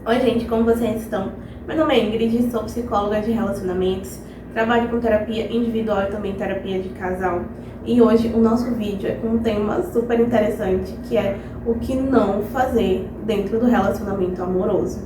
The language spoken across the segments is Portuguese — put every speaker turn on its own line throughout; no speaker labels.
Oi gente, como vocês estão? Meu nome é Ingrid, sou psicóloga de relacionamentos, trabalho com terapia individual e também terapia de casal. E hoje o nosso vídeo é com um tema super interessante, que é o que não fazer dentro do relacionamento amoroso.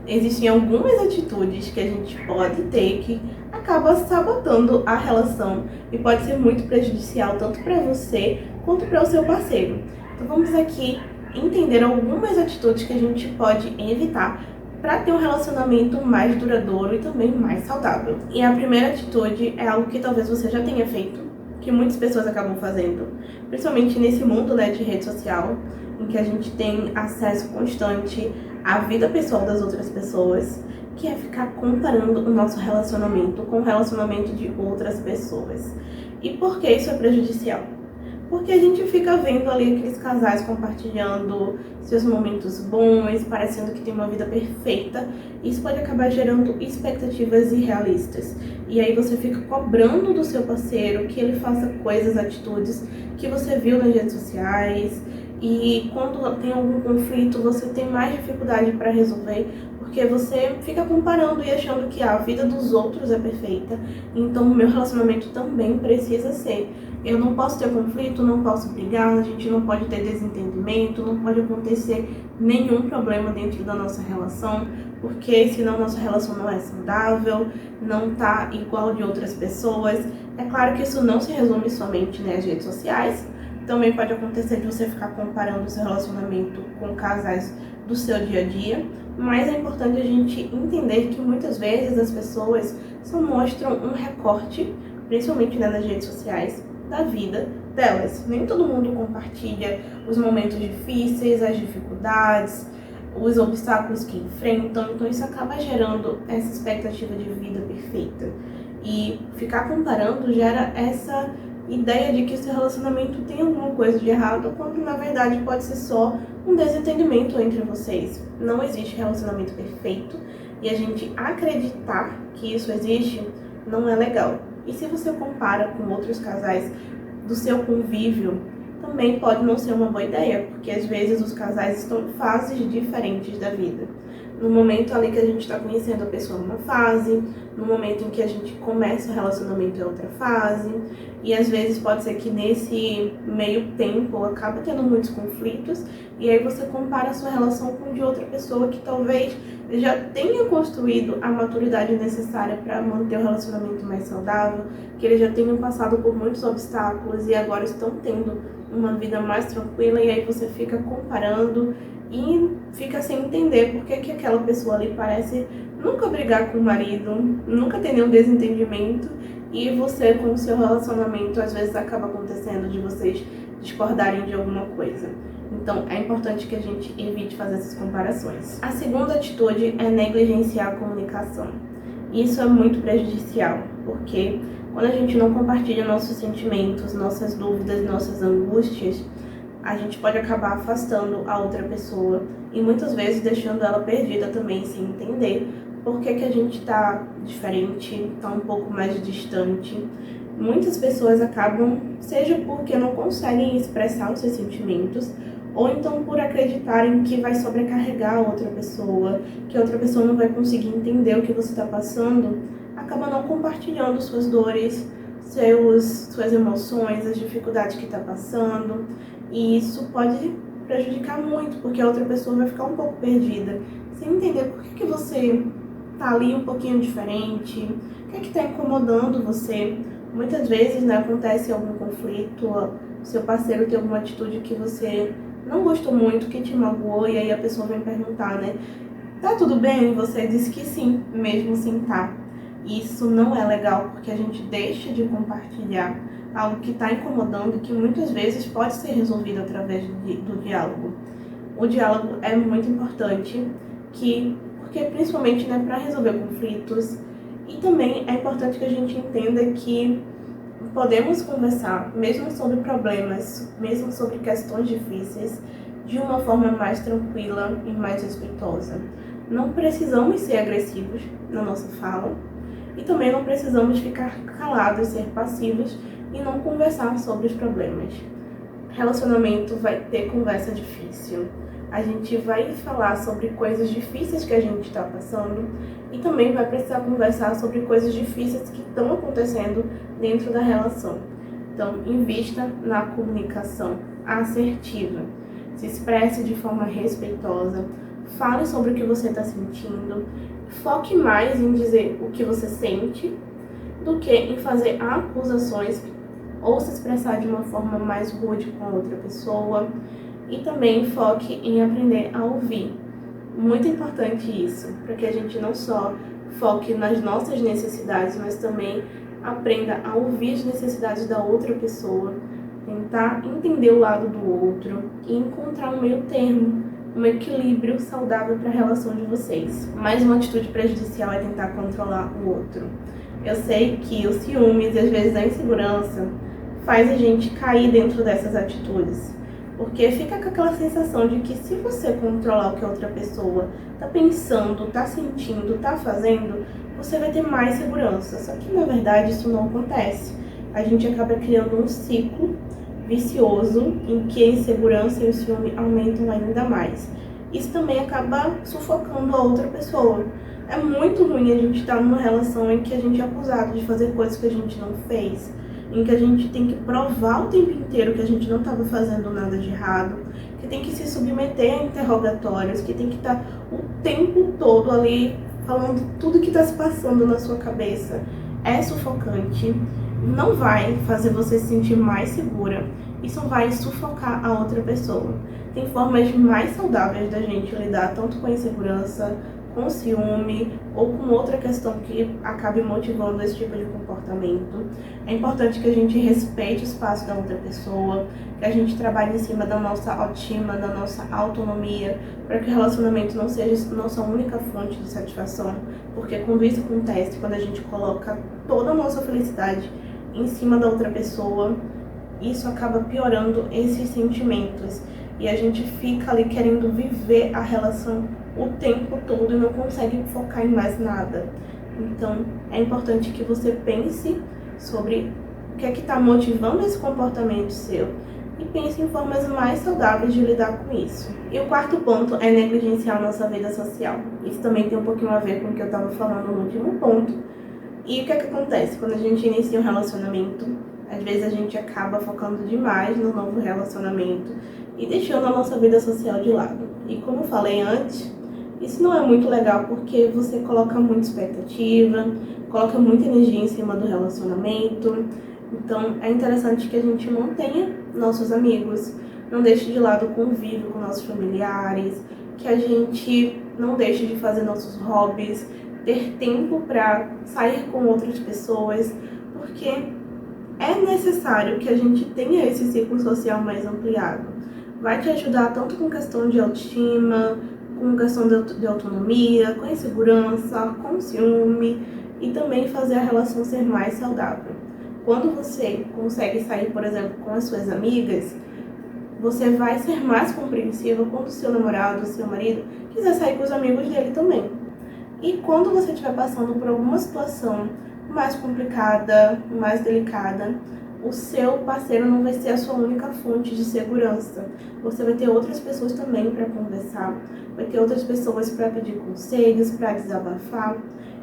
Existem algumas atitudes que a gente pode ter que acaba sabotando a relação e pode ser muito prejudicial tanto para você quanto para o seu parceiro. Então vamos aqui entender algumas atitudes que a gente pode evitar para ter um relacionamento mais duradouro e também mais saudável. E a primeira atitude é algo que talvez você já tenha feito, que muitas pessoas acabam fazendo, principalmente nesse mundo, de rede social, em que a gente tem acesso constante à vida pessoal das outras pessoas, que é ficar comparando o nosso relacionamento com o relacionamento de outras pessoas. E por que isso é prejudicial? Porque a gente fica vendo ali aqueles casais compartilhando seus momentos bons, parecendo que tem uma vida perfeita. Isso pode acabar gerando expectativas irrealistas. E aí você fica cobrando do seu parceiro que ele faça coisas, atitudes que você viu nas redes sociais. E quando tem algum conflito, você tem mais dificuldade para resolver, porque você fica comparando e achando que a vida dos outros é perfeita. Então o meu relacionamento também precisa ser. Eu não posso ter conflito, não posso brigar, a gente não pode ter desentendimento, não pode acontecer nenhum problema dentro da nossa relação, porque senão nossa relação não é saudável, não tá igual de outras pessoas. É claro que isso não se resume somente nas redes sociais, também pode acontecer de você ficar comparando o seu relacionamento com casais do seu dia a dia, mas é importante a gente entender que muitas vezes as pessoas só mostram um recorte, principalmente nas redes sociais, da vida delas. Nem todo mundo compartilha os momentos difíceis, as dificuldades, os obstáculos que enfrentam, então isso acaba gerando essa expectativa de vida perfeita. E ficar comparando gera essa ideia de que esse relacionamento tem alguma coisa de errado, quando na verdade pode ser só um desentendimento entre vocês. Não existe relacionamento perfeito e a gente acreditar que isso existe não é legal. E se você compara com outros casais do seu convívio, também pode não ser uma boa ideia, porque às vezes os casais estão em fases diferentes da vida. No momento ali que a gente está conhecendo a pessoa numa fase, no momento em que a gente começa o relacionamento é outra fase, e às vezes pode ser que nesse meio tempo acaba tendo muitos conflitos, e aí você compara a sua relação com de outra pessoa que talvez já tenha construído a maturidade necessária para manter o relacionamento mais saudável, que eles já tenham passado por muitos obstáculos e agora estão tendo uma vida mais tranquila, e aí você fica comparando e fica sem entender por que aquela pessoa ali parece nunca brigar com o marido, nunca ter nenhum desentendimento, e você com o seu relacionamento às vezes acaba acontecendo de vocês discordarem de alguma coisa. Então é importante que a gente evite fazer essas comparações. A segunda atitude é negligenciar a comunicação. Isso é muito prejudicial, porque quando a gente não compartilha nossos sentimentos, nossas dúvidas, nossas angústias, a gente pode acabar afastando a outra pessoa e muitas vezes deixando ela perdida também, sem entender por que a gente tá diferente, tá um pouco mais distante. Muitas pessoas acabam, seja porque não conseguem expressar os seus sentimentos, ou então por acreditarem que vai sobrecarregar a outra pessoa, que a outra pessoa não vai conseguir entender o que você está passando, acaba não compartilhando suas dores, suas emoções, as dificuldades que está passando, e isso pode prejudicar muito, porque a outra pessoa vai ficar um pouco perdida, sem entender por que você tá ali um pouquinho diferente, o que está incomodando você. Muitas vezes, acontece algum conflito, o seu parceiro tem alguma atitude que você não gostou muito, que te magoou, e aí a pessoa vem perguntar, tá tudo bem? Você disse que sim, mesmo sem tá. Isso não é legal, porque a gente deixa de compartilhar algo que está incomodando e que muitas vezes pode ser resolvido através do diálogo. O diálogo é muito importante, porque principalmente para resolver conflitos, e também é importante que a gente entenda que podemos conversar, mesmo sobre problemas, mesmo sobre questões difíceis, de uma forma mais tranquila e mais respeitosa. Não precisamos ser agressivos na nossa fala e também não precisamos ficar calados, ser passivos e não conversar sobre os problemas. Relacionamento vai ter conversa difícil. A gente vai falar sobre coisas difíceis que a gente está passando e também vai precisar conversar sobre coisas difíceis que estão acontecendo dentro da relação. Então, invista na comunicação assertiva. Se expresse de forma respeitosa, fale sobre o que você está sentindo, foque mais em dizer o que você sente do que em fazer acusações ou se expressar de uma forma mais rude com a outra pessoa. E também foque em aprender a ouvir. Muito importante isso, para que a gente não só foque nas nossas necessidades, mas também aprenda a ouvir as necessidades da outra pessoa, tentar entender o lado do outro e encontrar um meio termo, um equilíbrio saudável para a relação de vocês. Mais uma atitude prejudicial é tentar controlar o outro. Eu sei que o ciúmes e às vezes a insegurança faz a gente cair dentro dessas atitudes. Porque fica com aquela sensação de que se você controlar o que a outra pessoa tá pensando, tá sentindo, tá fazendo, você vai ter mais segurança. Só que na verdade isso não acontece. A gente acaba criando um ciclo vicioso em que a insegurança e o ciúme aumentam ainda mais. Isso também acaba sufocando a outra pessoa. É muito ruim a gente estar numa relação em que a gente é acusado de fazer coisas que a gente não fez, em que a gente tem que provar o tempo inteiro que a gente não estava fazendo nada de errado, que tem que se submeter a interrogatórios, que tem que estar o tempo todo ali falando tudo que está se passando na sua cabeça. É sufocante, não vai fazer você se sentir mais segura, isso vai sufocar a outra pessoa. Tem formas mais saudáveis da gente lidar tanto com a insegurança, com ciúme ou com outra questão que acabe motivando esse tipo de comportamento. É importante que a gente respeite o espaço da outra pessoa, que a gente trabalhe em cima da nossa autoestima, da nossa autonomia, para que o relacionamento não seja nossa única fonte de satisfação, porque quando isso acontece, quando a gente coloca toda a nossa felicidade em cima da outra pessoa, isso acaba piorando esses sentimentos e a gente fica ali querendo viver a relação o tempo todo e não consegue focar em mais nada. Então, é importante que você pense sobre o que é que está motivando esse comportamento seu e pense em formas mais saudáveis de lidar com isso. E o quarto ponto é negligenciar a nossa vida social. Isso também tem um pouquinho a ver com o que eu estava falando no último ponto. E o que é que acontece? Quando a gente inicia um relacionamento, às vezes a gente acaba focando demais no novo relacionamento e deixando a nossa vida social de lado. E como eu falei antes, isso não é muito legal porque você coloca muita expectativa, coloca muita energia em cima do relacionamento. Então é interessante que a gente mantenha nossos amigos, não deixe de lado o convívio com nossos familiares, que a gente não deixe de fazer nossos hobbies, ter tempo para sair com outras pessoas, porque é necessário que a gente tenha esse ciclo social mais ampliado. Vai te ajudar tanto com questão de autoestima, com questão de autonomia, com insegurança, com ciúme e também fazer a relação ser mais saudável. Quando você consegue sair, por exemplo, com as suas amigas, você vai ser mais compreensiva quando o seu namorado, o seu marido, quiser sair com os amigos dele também. E quando você estiver passando por alguma situação mais complicada, mais delicada, o seu parceiro não vai ser a sua única fonte de segurança. Você vai ter outras pessoas também para conversar, vai ter outras pessoas para pedir conselhos, para desabafar.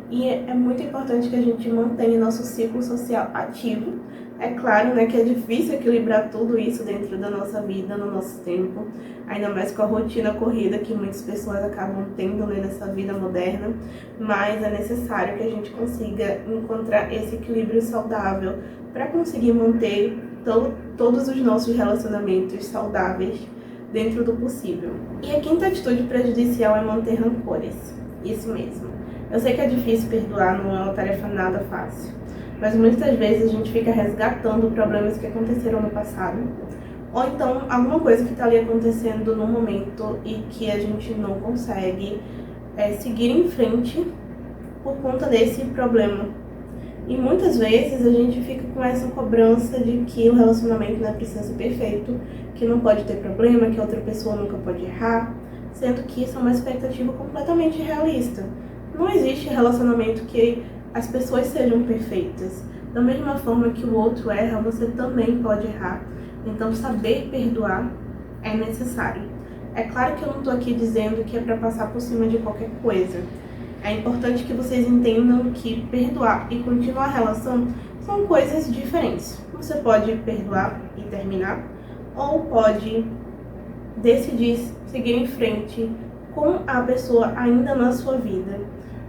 E é muito importante que a gente mantenha nosso ciclo social ativo. É claro, né, que é difícil equilibrar tudo isso dentro da nossa vida, no nosso tempo, ainda mais com a rotina corrida que muitas pessoas acabam tendo, né, nessa vida moderna, mas é necessário que a gente consiga encontrar esse equilíbrio saudável para conseguir manter todos os nossos relacionamentos saudáveis dentro do possível. E a quinta atitude prejudicial é manter rancores. Isso mesmo. Eu sei que é difícil perdoar, não é uma tarefa nada fácil, mas muitas vezes a gente fica resgatando problemas que aconteceram no passado, ou então alguma coisa que está ali acontecendo no momento e que a gente não consegue seguir em frente por conta desse problema. E muitas vezes a gente fica com essa cobrança de que o relacionamento não precisa ser perfeito, que não pode ter problema, que a outra pessoa nunca pode errar, sendo que isso é uma expectativa completamente realista. Não existe relacionamento que as pessoas sejam perfeitas. Da mesma forma que o outro erra, você também pode errar. Então, saber perdoar é necessário. É claro que eu não tô aqui dizendo que é pra passar por cima de qualquer coisa. É importante que vocês entendam que perdoar e continuar a relação são coisas diferentes. Você pode perdoar e terminar, ou pode decidir seguir em frente com a pessoa ainda na sua vida.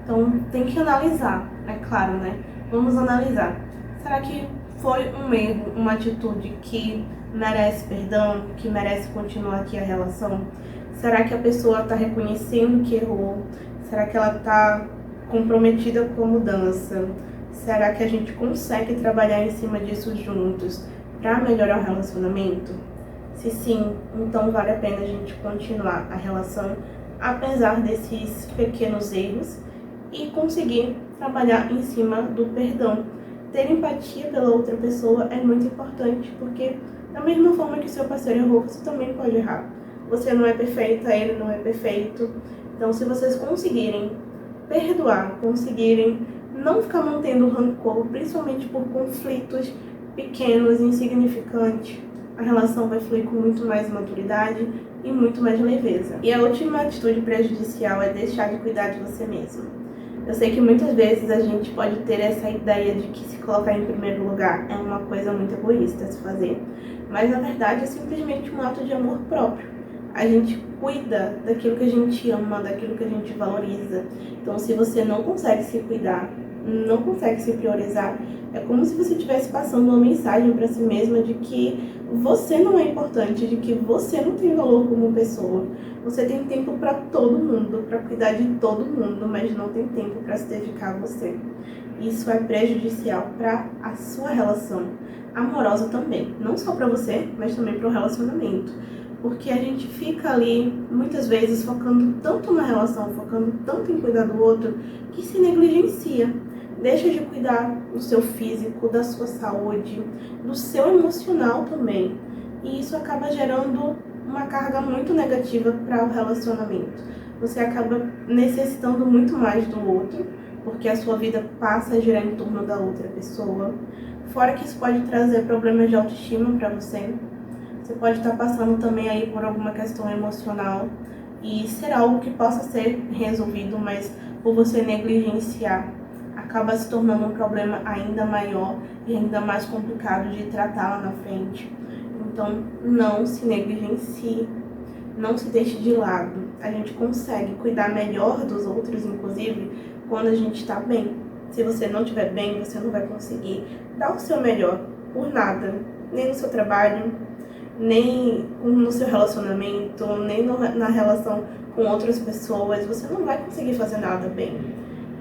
Então tem que analisar, é claro, né? Vamos analisar. Será que foi um erro, uma atitude que merece perdão, que merece continuar aqui a relação? Será que a pessoa está reconhecendo que errou? Será que ela está comprometida com a mudança? Será que a gente consegue trabalhar em cima disso juntos para melhorar o relacionamento? Se sim, então vale a pena a gente continuar a relação, apesar desses pequenos erros, e conseguir trabalhar em cima do perdão. Ter empatia pela outra pessoa é muito importante, porque da mesma forma que o seu parceiro errou, você também pode errar. Você não é perfeita, ele não é perfeito. Então, se vocês conseguirem perdoar, conseguirem não ficar mantendo rancor, principalmente por conflitos pequenos, insignificantes, a relação vai fluir com muito mais maturidade e muito mais leveza. E a última atitude prejudicial é deixar de cuidar de você mesmo. Eu sei que muitas vezes a gente pode ter essa ideia de que se colocar em primeiro lugar é uma coisa muito egoísta a se fazer, mas na verdade é simplesmente um ato de amor próprio. A gente cuida daquilo que a gente ama, daquilo que a gente valoriza. Então, se você não consegue se cuidar, não consegue se priorizar, é como se você estivesse passando uma mensagem para si mesma de que você não é importante, de que você não tem valor como pessoa. Você tem tempo para todo mundo, para cuidar de todo mundo, mas não tem tempo para se dedicar a você. Isso é prejudicial para a sua relação amorosa também, não só para você, mas também para o relacionamento. Porque a gente fica ali, muitas vezes, focando tanto na relação, focando tanto em cuidar do outro, que se negligencia. Deixa de cuidar do seu físico, da sua saúde, do seu emocional também. E isso acaba gerando uma carga muito negativa para o relacionamento. Você acaba necessitando muito mais do outro, porque a sua vida passa a girar em torno da outra pessoa. Fora que isso pode trazer problemas de autoestima para você. Você pode estar passando também aí por alguma questão emocional e ser algo que possa ser resolvido, mas por você negligenciar, acaba se tornando um problema ainda maior e ainda mais complicado de tratar lá na frente. Então, não se negligencie, não se deixe de lado. A gente consegue cuidar melhor dos outros, inclusive, quando a gente está bem. Se você não estiver bem, você não vai conseguir dar o seu melhor por nada, nem no seu trabalho, nem no seu relacionamento, nem na relação com outras pessoas. Você não vai conseguir fazer nada bem.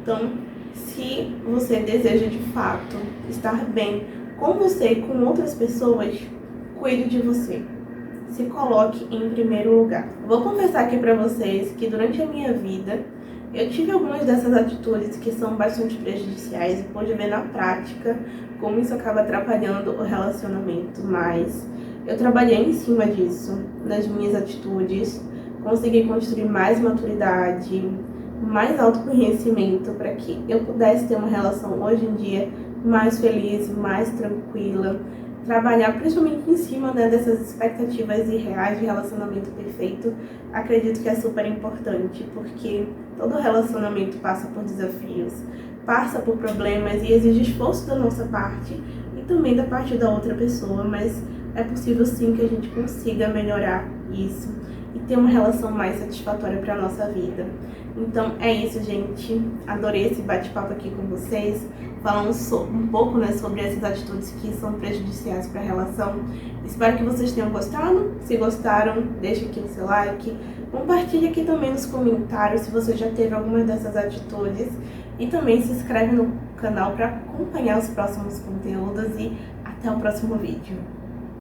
Então, se você deseja de fato estar bem com você e com outras pessoas, cuide de você. Se coloque em primeiro lugar. Vou confessar aqui pra vocês que durante a minha vida eu tive algumas dessas atitudes que são bastante prejudiciais e pude ver na prática como isso acaba atrapalhando o relacionamento, mas eu trabalhei em cima disso, nas minhas atitudes, consegui construir mais maturidade, mais autoconhecimento para que eu pudesse ter uma relação hoje em dia mais feliz, mais tranquila, trabalhar principalmente em cima, né, dessas expectativas irreais de relacionamento perfeito. Acredito que é super importante, porque todo relacionamento passa por desafios, passa por problemas e exige esforço da nossa parte e também da parte da outra pessoa, mas é possível sim que a gente consiga melhorar isso e ter uma relação mais satisfatória para a nossa vida. Então é isso, gente. Adorei esse bate-papo aqui com vocês, falando um pouco, né, sobre essas atitudes que são prejudiciais para a relação. Espero que vocês tenham gostado. Se gostaram, deixe aqui o seu like. Compartilhe aqui também nos comentários se você já teve alguma dessas atitudes. E também se inscreve no canal para acompanhar os próximos conteúdos. E até o próximo vídeo.